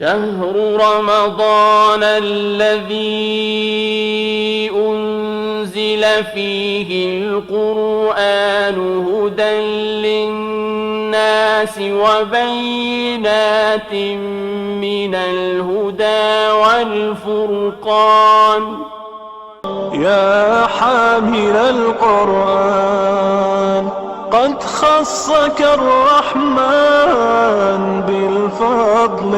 شهر رمضان الذي أنزل فيه القرآن هدى للناس وبينات من الهدى والفرقان. يا حامل القرآن قد خصك الرحمن بالفضل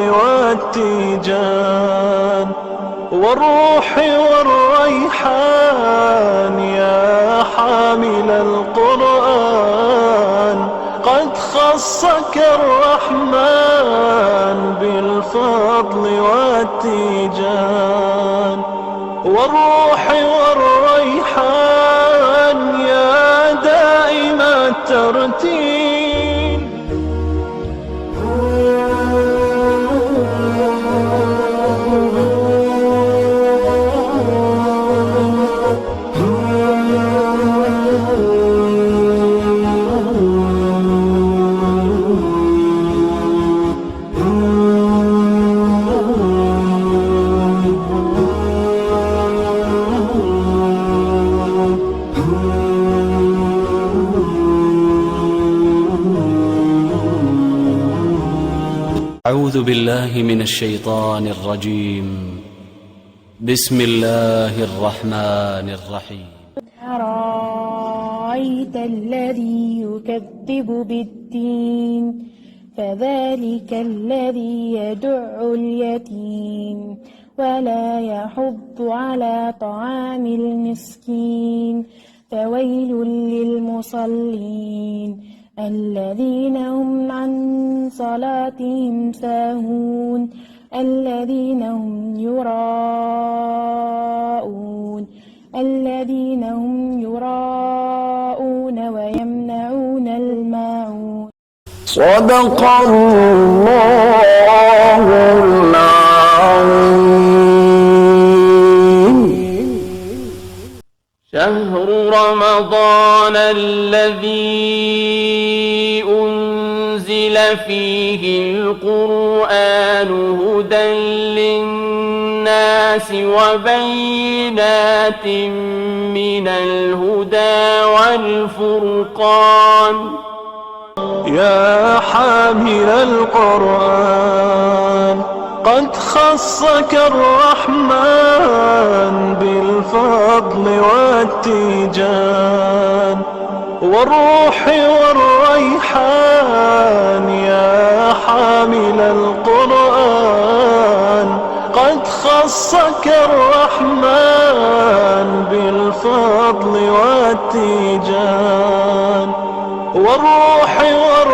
والتيجان والروح والريحان. يا حامل القرآن قد خصك الرحمن بالفضل والتيجان والروح والريحان. يا دائم الترتيل أعوذ بالله من الشيطان الرجيم. بسم الله الرحمن الرحيم. أرأيت الذي يكذب بالدين فذلك الذي يدع اليتيم ولا يحض على طعام المسكين. فويل للمصلين الذين هم عن صلاتهم ساهون الذين هم يراءون ويمنعون الماعون. صدق الله العظيم. شهر رمضان الذي أنزل فيه القرآن هدى للناس وبينات من الهدى والفرقان. يا حامل القرآن قد خصك الرحمن بالفضل والتيجان والروح والريحان. يا حامل القرآن قد خصك الرحمن بالفضل والتيجان والروح والريحان.